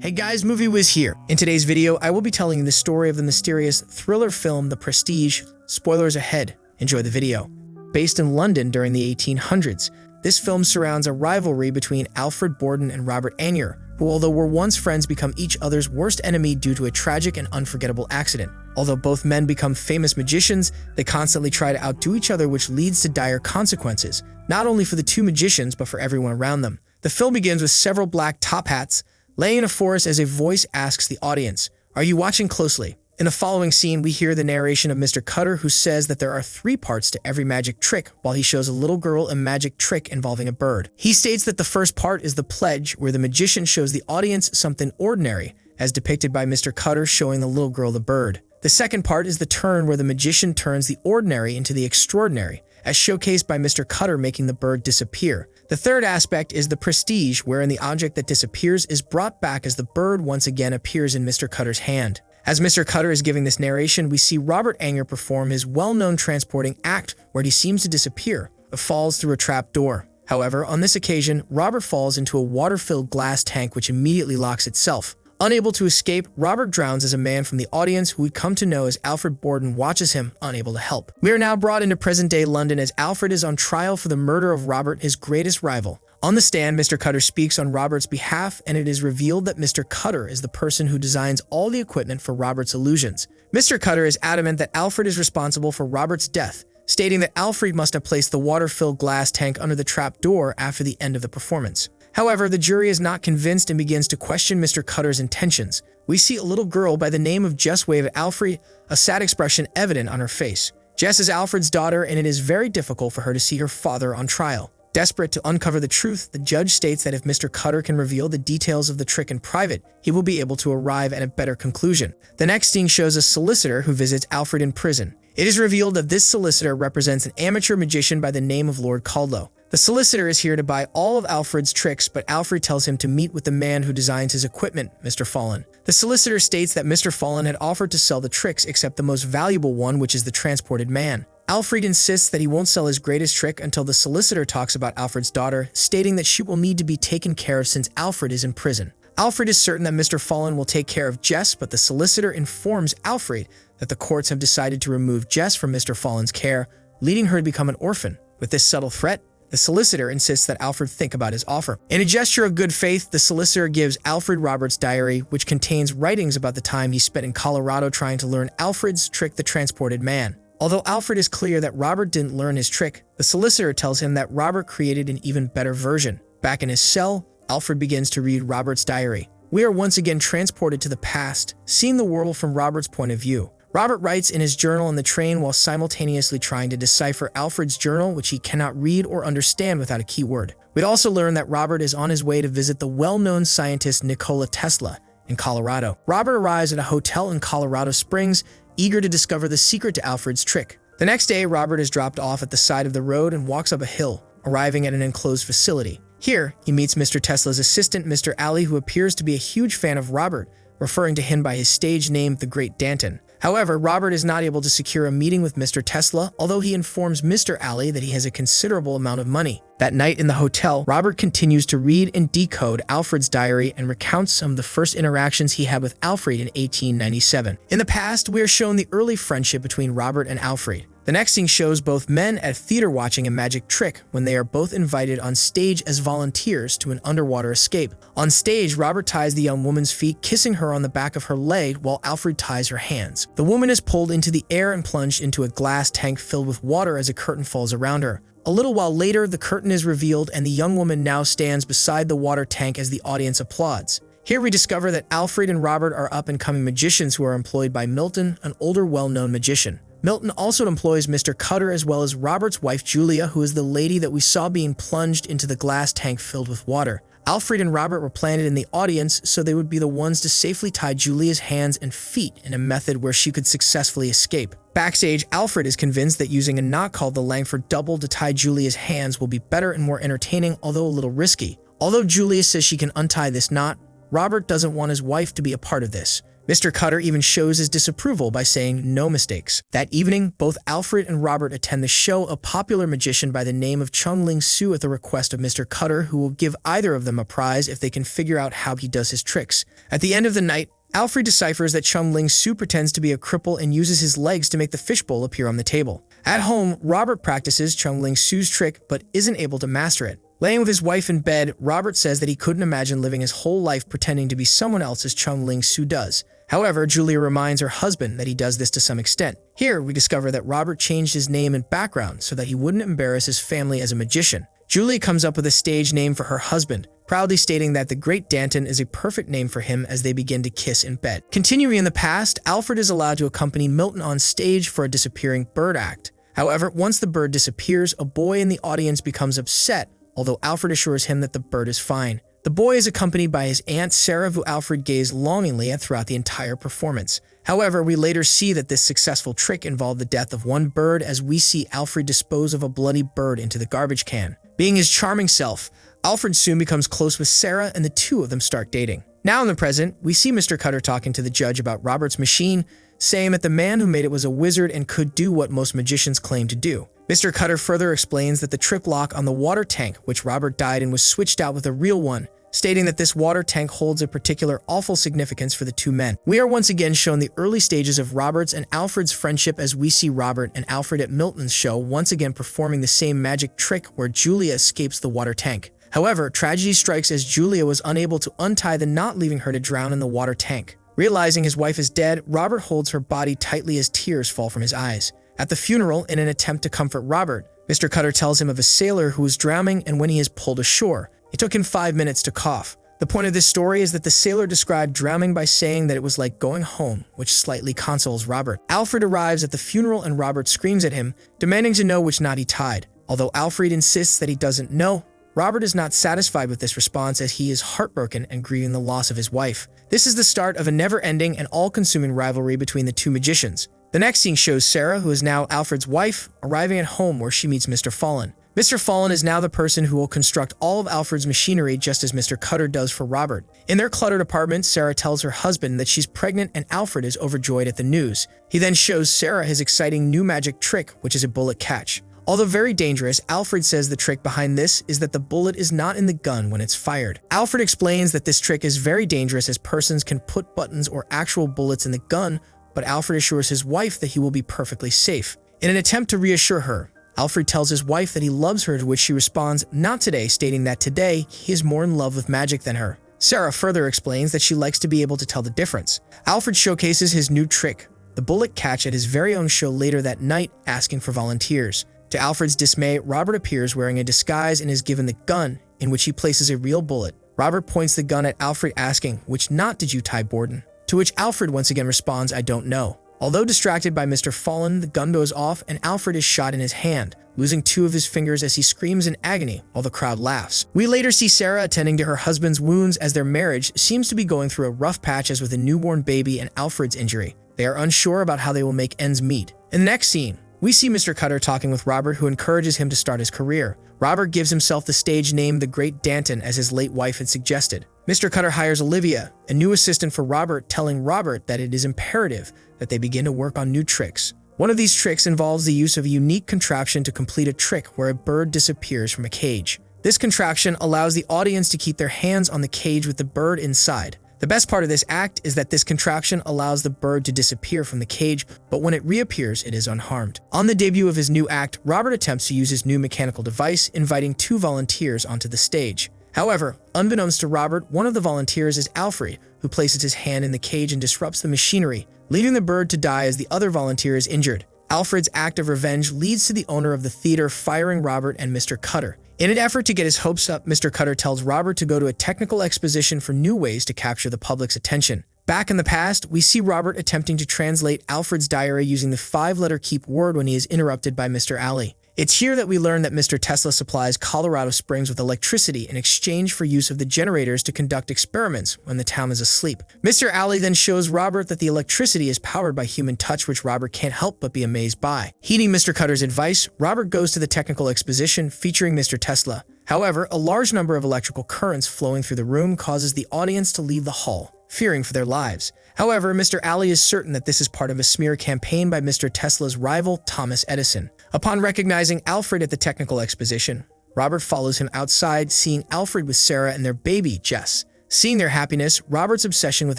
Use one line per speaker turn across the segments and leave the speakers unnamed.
Hey guys, Movie Wiz here. In today's video, I will be telling you the story of the mysterious thriller film The Prestige. Spoilers ahead. Enjoy the video. Based in London during the 1800s, this film surrounds a rivalry between Alfred Borden and Robert Anger, who although were once friends become each other's worst enemy due to a tragic and unforgettable accident. Although both men become famous magicians, they constantly try to outdo each other, which leads to dire consequences, not only for the two magicians but for everyone around them. The film begins with several black top hats laying in a forest as a voice asks the audience, "Are you watching closely?" In the following scene, we hear the narration of Mr. Cutter, who says that there are 3 parts to every magic trick, while he shows a little girl a magic trick involving a bird. He states that the first part is the pledge, where the magician shows the audience something ordinary, as depicted by Mr. Cutter showing the little girl the bird. The second part is the turn, where the magician turns the ordinary into the extraordinary, as showcased by Mr. Cutter making the bird disappear. The third aspect is the prestige, wherein the object that disappears is brought back as the bird once again appears in Mr. Cutter's hand. As Mr. Cutter is giving this narration, we see Robert Anger perform his well-known transporting act, where he seems to disappear, but falls through a trap door. However, on this occasion, Robert falls into a water-filled glass tank which immediately locks itself. Unable to escape, Robert drowns as a man from the audience who we'd come to know as Alfred Borden watches him, unable to help. We are now brought into present-day London as Alfred is on trial for the murder of Robert, his greatest rival. On the stand, Mr. Cutter speaks on Robert's behalf, and it is revealed that Mr. Cutter is the person who designs all the equipment for Robert's illusions. Mr. Cutter is adamant that Alfred is responsible for Robert's death, stating that Alfred must have placed the water-filled glass tank under the trap door after the end of the performance. However, the jury is not convinced and begins to question Mr. Cutter's intentions. We see a little girl by the name of Jess wave at Alfred, a sad expression evident on her face. Jess is Alfred's daughter, and it is very difficult for her to see her father on trial. Desperate to uncover the truth, the judge states that if Mr. Cutter can reveal the details of the trick in private, he will be able to arrive at a better conclusion. The next scene shows a solicitor who visits Alfred in prison. It is revealed that this solicitor represents an amateur magician by the name of Lord 𝙁𝙁𝙁. The solicitor is here to buy all of Alfred's tricks, but Alfred tells him to meet with the man who designs his equipment, Mr. Fallen. The solicitor states that Mr. Fallen had offered to sell the tricks except the most valuable one, which is the transported man. Alfred insists that he won't sell his greatest trick until the solicitor talks about Alfred's daughter, stating that she will need to be taken care of since Alfred is in prison. Alfred is certain that Mr. Fallen will take care of Jess, but the solicitor informs Alfred that the courts have decided to remove Jess from Mr. Fallen's care, leading her to become an orphan. With this subtle threat, the solicitor insists that Alfred think about his offer. In a gesture of good faith, the solicitor gives Alfred Robert's diary, which contains writings about the time he spent in Colorado trying to learn Alfred's trick, the transported man. Although Alfred is clear that Robert didn't learn his trick, the solicitor tells him that Robert created an even better version. Back in his cell, Alfred begins to read Robert's diary. We are once again transported to the past, seeing the world from Robert's point of view. Robert writes in his journal on the train while simultaneously trying to decipher Alfred's journal, which he cannot read or understand without a keyword. We'd also learn that Robert is on his way to visit the well-known scientist Nikola Tesla in Colorado. Robert arrives at a hotel in Colorado Springs, eager to discover the secret to Alfred's trick. The next day, Robert is dropped off at the side of the road and walks up a hill, arriving at an enclosed facility. Here, he meets Mr. Tesla's assistant, Mr. Ali, who appears to be a huge fan of Robert, referring to him by his stage name, the Great Danton. However, Robert is not able to secure a meeting with Mr. Tesla, although he informs Mr. Ali that he has a considerable amount of money. That night in the hotel, Robert continues to read and decode Alfred's diary and recounts some of the first interactions he had with Alfred in 1897. In the past, we are shown the early friendship between Robert and Alfred. The next scene shows both men at a theater watching a magic trick when they are both invited on stage as volunteers to an underwater escape. On stage, Robert ties the young woman's feet, kissing her on the back of her leg while Alfred ties her hands. The woman is pulled into the air and plunged into a glass tank filled with water as a curtain falls around her. A little while later, the curtain is revealed and the young woman now stands beside the water tank as the audience applauds. Here we discover that Alfred and Robert are up-and-coming magicians who are employed by Milton, an older well-known magician. Milton also employs Mr. Cutter as well as Robert's wife Julia, who is the lady that we saw being plunged into the glass tank filled with water. Alfred and Robert were planted in the audience so they would be the ones to safely tie Julia's hands and feet in a method where she could successfully escape. Backstage, Alfred is convinced that using a knot called the Langford double to tie Julia's hands will be better and more entertaining, although a little risky. Although Julia says she can untie this knot, Robert doesn't want his wife to be a part of this. Mr. Cutter even shows his disapproval by saying no mistakes. That evening, both Alfred and Robert attend the show of a popular magician by the name of 𝙀𝙀𝙀𝙀 at the request of Mr. Cutter, who will give either of them a prize if they can figure out how he does his tricks. At the end of the night, Alfred deciphers that 𝙀𝙀𝙀𝙀 pretends to be a cripple and uses his legs to make the fishbowl appear on the table. At home, Robert practices 𝙀𝙀𝙀𝙀's trick but isn't able to master it. Laying with his wife in bed, Robert says that he couldn't imagine living his whole life pretending to be someone else as 𝙀𝙀𝙀𝙀 does. However, Julia reminds her husband that he does this to some extent. Here, we discover that Robert changed his name and background so that he wouldn't embarrass his family as a magician. Julia comes up with a stage name for her husband, proudly stating that the 𝙀𝙀𝙀𝙀 is a perfect name for him as they begin to kiss in bed. Continuing in the past, Alfred is allowed to accompany Milton on stage for a disappearing bird act. However, once the bird disappears, a boy in the audience becomes upset, although Alfred assures him that the bird is fine. The boy is accompanied by his aunt Sarah, who Alfred gazed longingly at throughout the entire performance. However, we later see that this successful trick involved the death of one bird, as we see Alfred dispose of a bloody bird into the garbage can. Being his charming self, Alfred soon becomes close with Sarah and the two of them start dating. Now in the present, we see Mr. Cutter talking to the judge about Robert's machine, saying that the man who made it was a wizard and could do what most magicians claim to do. Mr. Cutter further explains that the trip lock on the water tank, which Robert died in, was switched out with a real one, stating that this water tank holds a particular awful significance for the two men. We are once again shown the early stages of Robert's and Alfred's friendship, as we see Robert and Alfred at Milton's show once again performing the same magic trick where Julia escapes the water tank. However, tragedy strikes as Julia was unable to untie the knot, leaving her to drown in the water tank. Realizing his wife is dead, Robert holds her body tightly as tears fall from his eyes. At the funeral, in an attempt to comfort Robert, Mr. Cutter tells him of a sailor who was drowning, and when he is pulled ashore, it took him 5 minutes to cough. The point of this story is that the sailor described drowning by saying that it was like going home, which slightly consoles Robert. Alfred arrives at the funeral and Robert screams at him, demanding to know which knot he tied. Although Alfred insists that he doesn't know, Robert is not satisfied with this response, as he is heartbroken and grieving the loss of his wife. This is the start of a never-ending and all-consuming rivalry between the two magicians. The next scene shows Sarah, who is now Alfred's wife, arriving at home where she meets Mr. Fallen. Mr. Fallen is now the person who will construct all of Alfred's machinery, just as Mr. Cutter does for Robert. In their cluttered apartment, Sarah tells her husband that she's pregnant, and Alfred is overjoyed at the news. He then shows Sarah his exciting new magic trick, which is a bullet catch. Although very dangerous, Alfred says the trick behind this is that the bullet is not in the gun when it's fired. Alfred explains that this trick is very dangerous, as persons can put buttons or actual bullets in the gun, but Alfred assures his wife that he will be perfectly safe. In an attempt to reassure her, Alfred tells his wife that he loves her, to which she responds, "Not today," stating that today he is more in love with magic than her. Sarah further explains that she likes to be able to tell the difference. Alfred showcases his new trick, the bullet catch, at his very own show later that night, asking for volunteers. To Alfred's dismay, Robert appears wearing a disguise and is given the gun, in which he places a real bullet. Robert points the gun at Alfred, asking, "Which knot did you tie, Borden?" To which Alfred once again responds, "I don't know." Although distracted by Mr. Fallen, the gun goes off and Alfred is shot in his hand, losing 2 of his fingers as he screams in agony while the crowd laughs. We later see Sarah attending to her husband's wounds, as their marriage seems to be going through a rough patch, as with a newborn baby and Alfred's injury. They are unsure about how they will make ends meet. In the next scene, we see Mr. Cutter talking with Robert, who encourages him to start his career. Robert gives himself the stage name the 𝙀𝙀𝙀𝙀, as his late wife had suggested. Mr. Cutter hires Olivia, a new assistant for Robert, telling Robert that it is imperative that they begin to work on new tricks. One of these tricks involves the use of a unique contraption to complete a trick where a bird disappears from a cage. This contraption allows the audience to keep their hands on the cage with the bird inside. The best part of this act is that this contraption allows the bird to disappear from the cage, but when it reappears, it is unharmed. On the debut of his new act, Robert attempts to use his new mechanical device, inviting 2 volunteers onto the stage. However, unbeknownst to Robert, one of the volunteers is Alfred, who places his hand in the cage and disrupts the machinery, leaving the bird to die as the other volunteer is injured. Alfred's act of revenge leads to the owner of the theater firing Robert and Mr. Cutter. In an effort to get his hopes up, Mr. Cutter tells Robert to go to a technical exposition for new ways to capture the public's attention. Back in the past, we see Robert attempting to translate Alfred's diary using the 5-letter keep word when he is interrupted by Mr. Alley. It's here that we learn that Mr. Tesla supplies Colorado Springs with electricity in exchange for use of the generators to conduct experiments when the town is asleep. Mr. Alley then shows Robert that the electricity is powered by human touch, which Robert can't help but be amazed by. Heeding Mr. Cutter's advice, Robert goes to the technical exposition featuring Mr. Tesla. However, a large number of electrical currents flowing through the room causes the audience to leave the hall. fearing for their lives. However, Mr. Alley is certain that this is part of a smear campaign by Mr. Tesla's rival, Thomas Edison. Upon recognizing Alfred at the technical exposition, Robert follows him outside, seeing Alfred with Sarah and their baby, Jess. Seeing their happiness, Robert's obsession with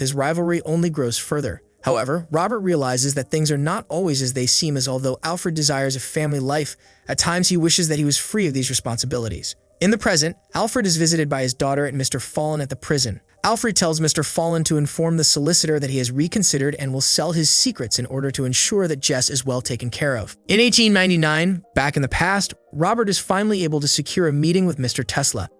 his rivalry only grows further. However, Robert realizes that things are not always as they seem, as although Alfred desires a family life, at times he wishes that he was free of these responsibilities. In the present, Alfred is visited by his daughter and Mr. Fallen at the prison. Alfred tells Mr. Fallen to inform the solicitor that he has reconsidered and will sell his secrets in order to ensure that Jess is well taken care of. In 1899, back in the past, Robert is finally able to secure a meeting with Mr. Tesla.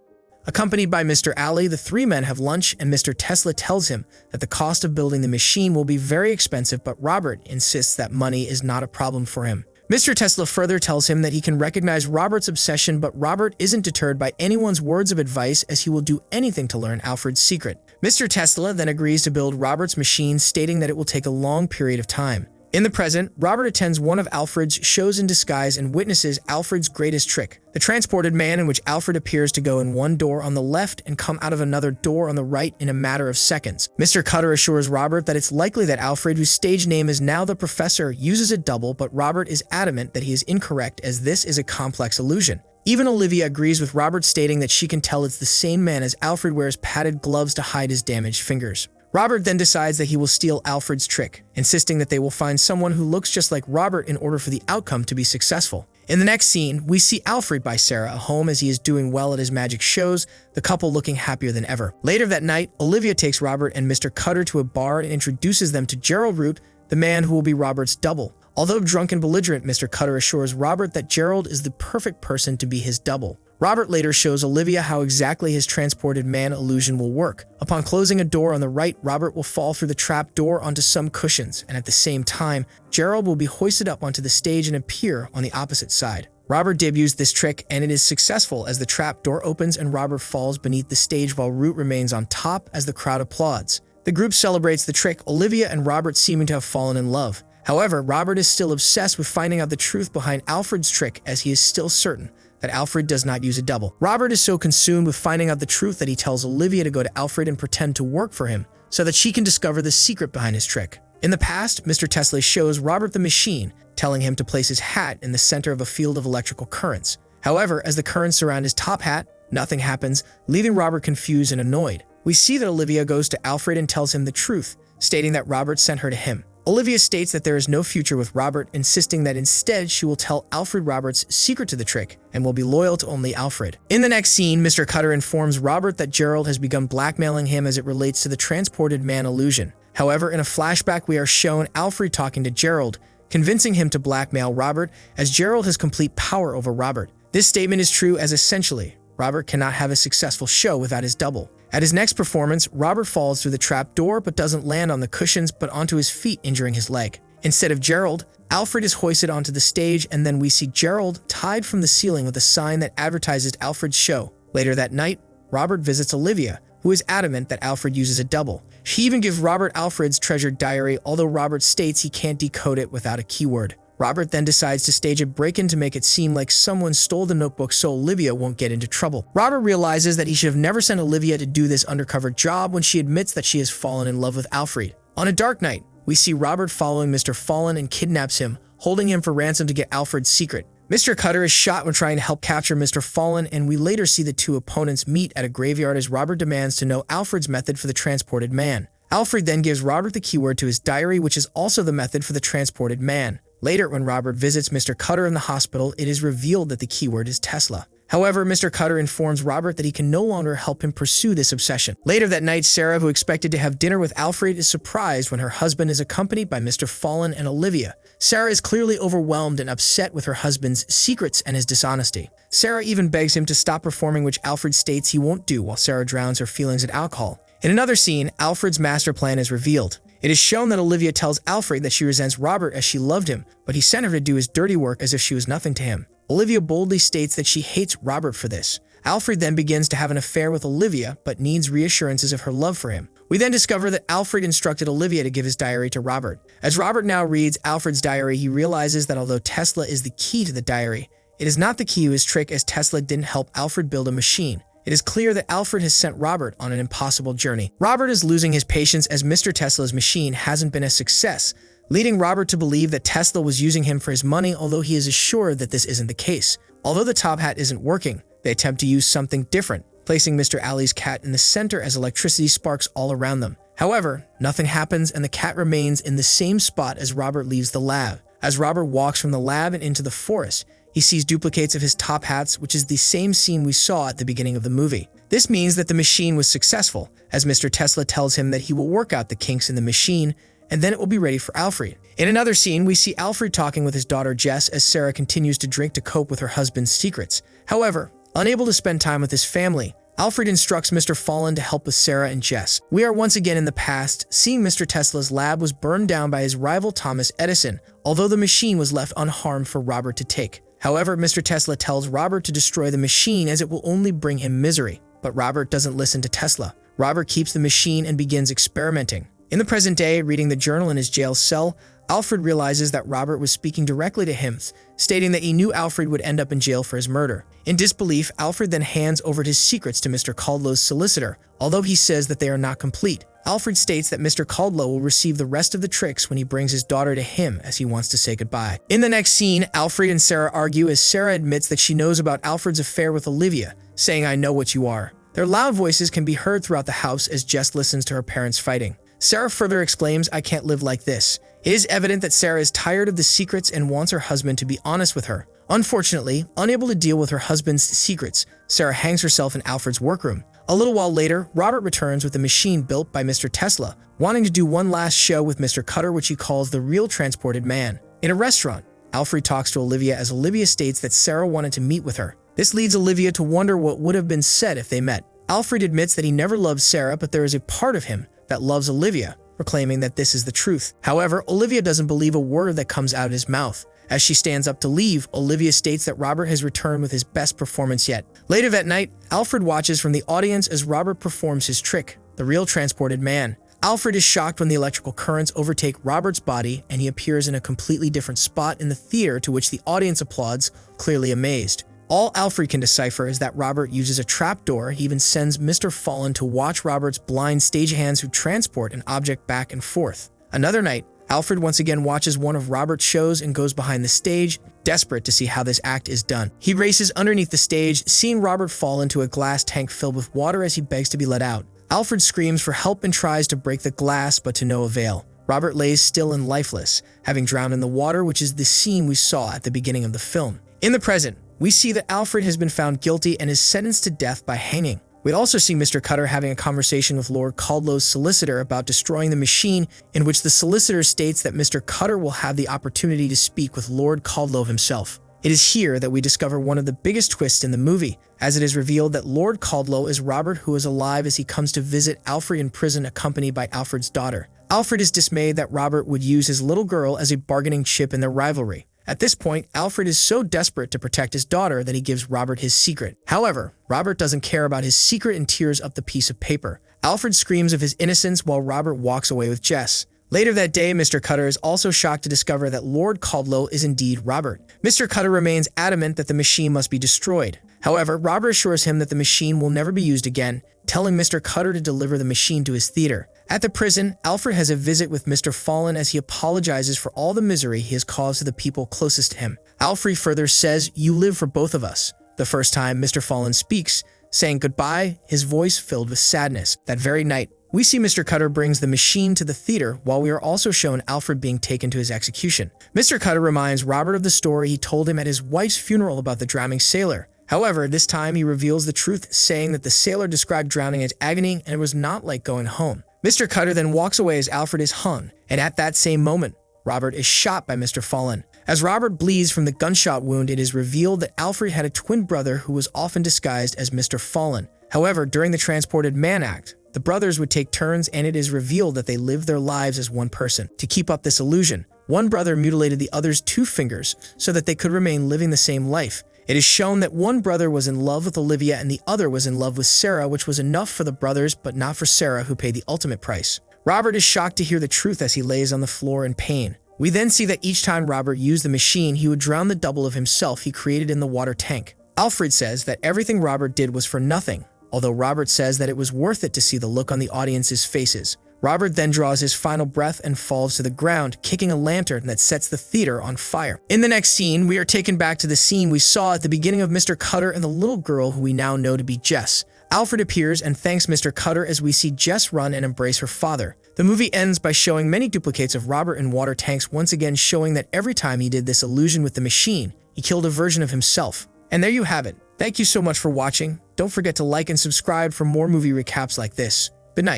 Accompanied by Mr. Alley, the three men have lunch, and Mr. Tesla tells him that the cost of building the machine will be very expensive, but Robert insists that money is not a problem for him. Mr. Tesla further tells him that he can recognize Robert's obsession, but Robert isn't deterred by anyone's words of advice, as he will do anything to learn Alfred's secret. Mr. Tesla then agrees to build Robert's machine, stating that it will take a long period of time. In the present, Robert attends one of Alfred's shows in disguise and witnesses Alfred's greatest trick, the transported man, in which Alfred appears to go in one door on the left and come out of another door on the right in a matter of seconds. Mr. Cutter assures Robert that it's likely that Alfred, whose stage name is now the Professor, uses a double, but Robert is adamant that he is incorrect, as this is a complex illusion. Even Olivia agrees with Robert, stating that she can tell it's the same man, as Alfred wears padded gloves to hide his damaged fingers. Robert then decides that he will steal Alfred's trick, insisting that they will find someone who looks just like Robert in order for the outcome to be successful. In the next scene, we see Alfred buy Sarah a home as he is doing well at his magic shows, the couple looking happier than ever. Later that night, Olivia takes Robert and Mr. Cutter to a bar and introduces them to Gerald Root, the man who will be Robert's double. Although drunk and belligerent, Mr. Cutter assures Robert that Gerald is the perfect person to be his double. Robert later shows Olivia how exactly his transported man illusion will work. Upon closing a door on the right, Robert will fall through the trap door onto some cushions, and at the same time, Gerald will be hoisted up onto the stage and appear on the opposite side. Robert debuts this trick, and it is successful, as the trap door opens and Robert falls beneath the stage while Root remains on top as the crowd applauds. The group celebrates the trick, Olivia and Robert seeming to have fallen in love. However, Robert is still obsessed with finding out the truth behind Alfred's trick, as he is still certain that Alfred does not use a double. Robert is so consumed with finding out the truth that he tells Olivia to go to Alfred and pretend to work for him, so that she can discover the secret behind his trick. In the past, Mr. Tesla shows Robert the machine, telling him to place his hat in the center of a field of electrical currents. However, as the currents surround his top hat, nothing happens, leaving Robert confused and annoyed. We see that Olivia goes to Alfred and tells him the truth, stating that Robert sent her to him. Olivia states that there is no future with Robert, insisting that instead she will tell Alfred Robert's secret to the trick and will be loyal to only Alfred. In the next scene, Mr. Cutter informs Robert that Gerald has begun blackmailing him as it relates to the transported man illusion. However, in a flashback, we are shown Alfred talking to Gerald, convincing him to blackmail Robert, as Gerald has complete power over Robert. This statement is true, as essentially, Robert cannot have a successful show without his double. At his next performance, Robert falls through the trap door but doesn't land on the cushions but onto his feet, injuring his leg. Instead of Gerald, Alfred is hoisted onto the stage, and then we see Gerald tied from the ceiling with a sign that advertises Alfred's show. Later that night, Robert visits Olivia, who is adamant that Alfred uses a double. She even gives Robert Alfred's treasured diary, although Robert states he can't decode it without a keyword. Robert then decides to stage a break-in to make it seem like someone stole the notebook so Olivia won't get into trouble. Robert realizes that he should have never sent Olivia to do this undercover job when she admits that she has fallen in love with Alfred. On a dark night, we see Robert following Mr. Fallen and kidnaps him, holding him for ransom to get Alfred's secret. Mr. Cutter is shot when trying to help capture Mr. Fallen, and we later see the two opponents meet at a graveyard as Robert demands to know Alfred's method for the transported man. Alfred then gives Robert the keyword to his diary, which is also the method for the transported man. Later, when Robert visits Mr. Cutter in the hospital, it is revealed that the keyword is Tesla. However, Mr. Cutter informs Robert that he can no longer help him pursue this obsession. Later that night, Sarah, who expected to have dinner with Alfred, is surprised when her husband is accompanied by Mr. Fallen and Olivia. Sarah is clearly overwhelmed and upset with her husband's secrets and his dishonesty. Sarah even begs him to stop performing, which Alfred states he won't do, while Sarah drowns her feelings in alcohol. In another scene, Alfred's master plan is revealed. It is shown that Olivia tells Alfred that she resents Robert as she loved him, but he sent her to do his dirty work as if she was nothing to him. Olivia boldly states that she hates Robert for this. Alfred then begins to have an affair with Olivia, but needs reassurances of her love for him. We then discover that Alfred instructed Olivia to give his diary to Robert. As Robert now reads Alfred's diary, he realizes that although Tesla is the key to the diary, it is not the key to his trick, as Tesla didn't help Alfred build a machine. it is clear that Alfred has sent Robert on an impossible journey. Robert is losing his patience as Mr. Tesla's machine hasn't been a success, leading Robert to believe that Tesla was using him for his money, although he is assured that this isn't the case. Although the top hat isn't working, they attempt to use something different, placing Mr. Ali's cat in the center as electricity sparks all around them. However, nothing happens and the cat remains in the same spot as Robert leaves the lab. As Robert walks from the lab and into the forest, he sees duplicates of his top hats, which is the same scene we saw at the beginning of the movie. This means that the machine was successful, as Mr. Tesla tells him that he will work out the kinks in the machine, and then it will be ready for Alfred. In another scene, we see Alfred talking with his daughter Jess as Sarah continues to drink to cope with her husband's secrets. However, unable to spend time with his family, Alfred instructs Mr. 𝙁𝙗 to help with Sarah and Jess. We are once again in the past, seeing Mr. Tesla's lab was burned down by his rival Thomas Edison, although the machine was left unharmed for Robert to take. However, Mr. Tesla tells Robert to destroy the machine as it will only bring him misery. But Robert doesn't listen to Tesla. Robert keeps the machine and begins experimenting. In the present day, reading the journal in his jail cell, Alfred realizes that Robert was speaking directly to him, stating that he knew Alfred would end up in jail for his murder. In disbelief, Alfred then hands over his secrets to Mr. 𝙁𝙁's solicitor, although he says that they are not complete. Alfred states that Mr. 𝙁𝙁 will receive the rest of the tricks when he brings his daughter to him as he wants to say goodbye. In the next scene, Alfred and Sarah argue as Sarah admits that she knows about Alfred's affair with Olivia, saying, "I know what you are." Their loud voices can be heard throughout the house as Jess listens to her parents fighting. Sarah further exclaims, "I can't live like this." It is evident that Sarah is tired of the secrets and wants her husband to be honest with her. Unfortunately, unable to deal with her husband's secrets, Sarah hangs herself in Alfred's workroom. A little while later, Robert returns with a machine built by Mr. Tesla, wanting to do one last show with Mr. Cutter, which he calls the real transported man. In a restaurant, Alfred talks to Olivia as Olivia states that Sarah wanted to meet with her. This leads Olivia to wonder what would have been said if they met. Alfred admits that he never loved Sarah, but there is a part of him that loves Olivia, proclaiming that this is the truth. However, Olivia doesn't believe a word that comes out of his mouth. As she stands up to leave, Olivia states that Robert has returned with his best performance yet. Later that night, Alfred watches from the audience as Robert performs his trick, the real transported man. Alfred is shocked when the electrical currents overtake Robert's body and he appears in a completely different spot in the theater, to which the audience applauds, clearly amazed. All Alfred can decipher is that Robert uses a trapdoor. He even sends Mr. 𝙁𝙗 to watch Robert's blind stagehands who transport an object back and forth. Another night, Alfred once again watches one of Robert's shows and goes behind the stage, desperate to see how this act is done. He races underneath the stage, seeing Robert fall into a glass tank filled with water as he begs to be let out. Alfred screams for help and tries to break the glass, but to no avail. Robert lays still and lifeless, having drowned in the water, which is the scene we saw at the beginning of the film. In the present, we see that Alfred has been found guilty and is sentenced to death by hanging. We also see Mr. Cutter having a conversation with Lord 𝙁𝙁's solicitor about destroying the machine, in which the solicitor states that Mr. Cutter will have the opportunity to speak with Lord 𝙁𝙁 himself. It is here that we discover one of the biggest twists in the movie, as it is revealed that Lord 𝙁𝙁 is Robert, who is alive as he comes to visit Alfred in prison, accompanied by Alfred's daughter. Alfred is dismayed that Robert would use his little girl as a bargaining chip in their rivalry. At this point, Alfred is so desperate to protect his daughter that he gives Robert his secret. However, Robert doesn't care about his secret and tears up the piece of paper. Alfred screams of his innocence while Robert walks away with Jess. Later that day, Mr. Cutter is also shocked to discover that Lord 𝙁𝙁 is indeed Robert. Mr. Cutter remains adamant that the machine must be destroyed. However, Robert assures him that the machine will never be used again, telling Mr. Cutter to deliver the machine to his theater. At the prison, Alfred has a visit with Mr. 𝙁𝙗 as he apologizes for all the misery he has caused to the people closest to him. Alfred further says, "You live for both of us." The first time Mr. 𝙁𝙗 speaks, saying goodbye, his voice filled with sadness. That very night, we see Mr. Cutter brings the machine to the theater, while we are also shown Alfred being taken to his execution. Mr. Cutter reminds Robert of the story he told him at his wife's funeral about the drowning sailor. However, this time he reveals the truth, saying that the sailor described drowning as agony and it was not like going home. Mr. Cutter then walks away as Alfred is hung, and at that same moment, Robert is shot by Mr. 𝙁𝙗. As Robert bleeds from the gunshot wound, it is revealed that Alfred had a twin brother who was often disguised as Mr. 𝙁𝙗. However, during the Transported Man Act, the brothers would take turns, and it is revealed that they lived their lives as one person. To keep up this illusion, one brother mutilated the other's 2 fingers so that they could remain living the same life. It is shown that one brother was in love with Olivia and the other was in love with Sarah, which was enough for the brothers but not for Sarah, who paid the ultimate price. Robert is shocked to hear the truth as he lays on the floor in pain. We then see that each time Robert used the machine, he would drown the double of himself he created in the water tank. Alfred says that everything Robert did was for nothing, although Robert says that it was worth it to see the look on the audience's faces. Robert then draws his final breath and falls to the ground, kicking a lantern that sets the theater on fire. In the next scene, we are taken back to the scene we saw at the beginning of Mr. Cutter and the little girl who we now know to be Jess. Alfred appears and thanks Mr. Cutter as we see Jess run and embrace her father. The movie ends by showing many duplicates of Robert in water tanks, once again showing that every time he did this illusion with the machine, he killed a version of himself. And there you have it. Thank you so much for watching. Don't forget to like and subscribe for more movie recaps like this. Good night.